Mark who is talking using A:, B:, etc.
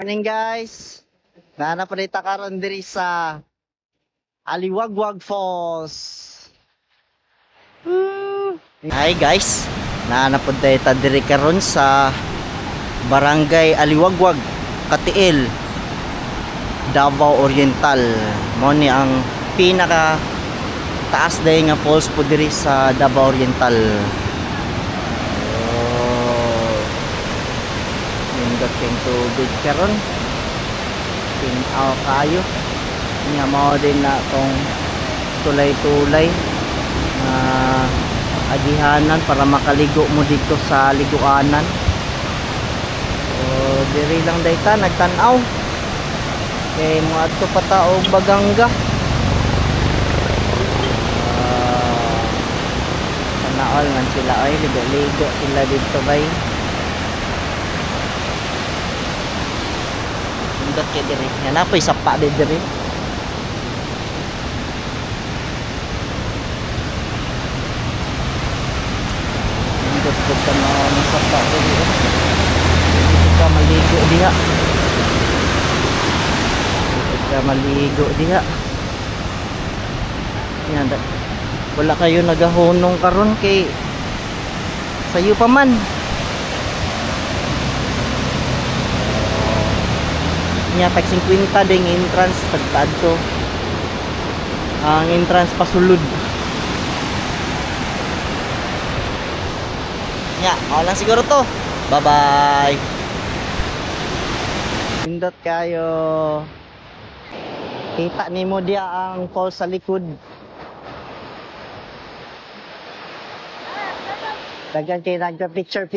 A: Morning guys. Nanapalita karon diri sa Aliwagwag Falls. Hi guys. Nanapalita diri karon sa Barangay Aliwagwag, Katiil, Davao Oriental. Mo ni ang pinaka taas day nga falls po diri sa Davao Oriental. King tubig karon tinaw kayo nga mao din na tong tulay-tulay na agihanan para makaligo mo dito sa liguanan. So diri lang dayta nagtan-aw kay mo adto pa ta og Baganga. Sanaol man sila ay ligo-ligo sila dito bay. Indot kay diri. Yan apoy sapa di diri. Indot ko ta na sapa diri. Dito ka maligo diha. Dito ka maligo diha. Yan wala kayo nagahunong karon kay sayo pa man. Nya tag 50 ding entrance pagtadto. Ang entrance pasulod. Nya, mao lang siguro to. Bye-bye. Pindot kayo. Kita nimo dia ang falls sa likod. Dagan kay nagpa picture.